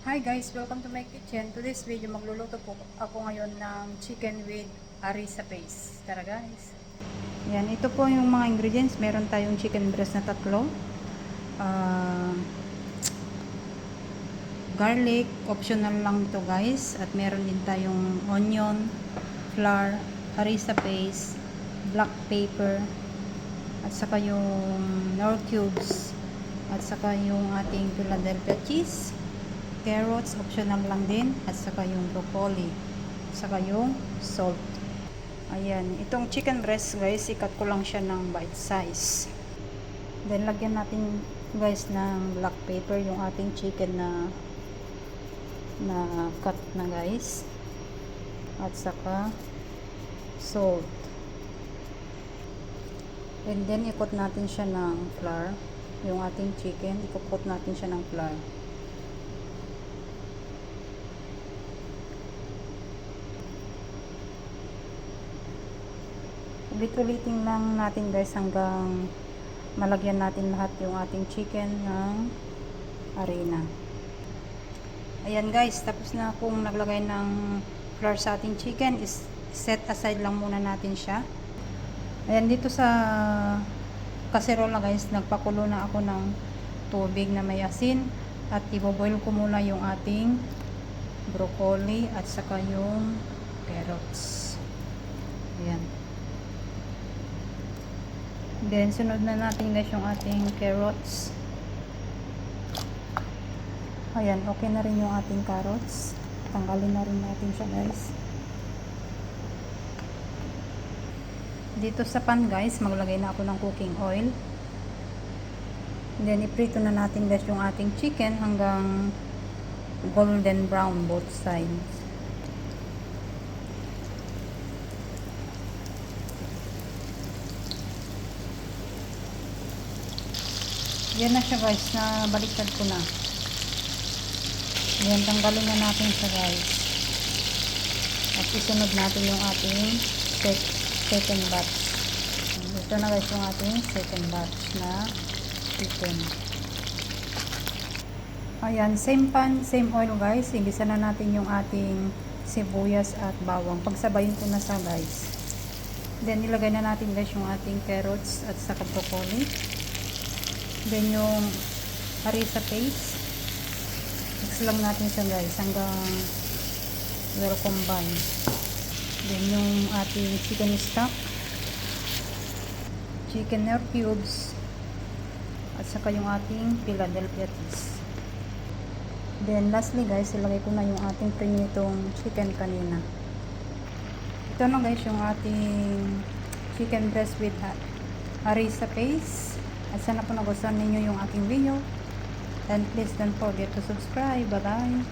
Hi guys, welcome to my kitchen. Today's video, magluluto po ako ngayon ng chicken with harissa paste. Tara guys. Yan, ito po yung mga ingredients. Meron tayong chicken breast na 3. Garlic, optional lang to guys. At meron din tayong onion, flour, harissa paste, black pepper, at saka yung nor cubes, at saka yung ating Philadelphia cheese, carrots, optional lang din, at saka yung broccoli, at saka yung salt. Ayan, itong chicken breast guys, ikat ko lang siya ng bite size. Then lagyan natin guys ng black pepper yung ating chicken na cut na guys, at saka salt. And then ikot natin siya ng flour, yung ating chicken, ikot natin siya ng flour. Ulit-ulitin lang natin guys hanggang malagyan natin lahat yung ating chicken ng harina. Ayan guys, tapos na akong naglagay ng flour sa ating chicken. Set aside lang muna natin siya. Ayan, dito sa kaserola guys, nagpakulo na ako ng tubig na may asin. At iboboil ko muna yung ating broccoli at saka yung carrots. Ayan. Then, sunod na natin guys yung ating carrots. Ayan, okay na rin yung ating carrots. Tanggalin na rin natin siya guys. Dito sa pan guys, maglagay na ako ng cooking oil. Then, iprito na natin guys yung ating chicken hanggang golden brown both sides. Yan na siya guys, na baliktad ko na. Yan, tanggalin na natin siya guys. At isunod natin yung ating second batch. Ito na guys yung ating second batch na chicken. Ayan, same pan, same oil guys. Igisa na natin yung ating sibuyas at bawang. Pagsabayin ko na sa guys. Then ilagay na natin guys yung ating carrots at saka broccoli. Then yung harissa paste, mix lang natin siya guys hanggang well combined. Then yung ating chicken stock, chicken nor cubes, at saka yung ating Philadelphia cheese. Then lastly guys, ilagay ko na yung ating prinitong chicken kanina. Ito na guys yung ating chicken breast with harissa paste. At sana po nagustuhan ninyo yung aking video. And please don't forget to subscribe. Bye bye.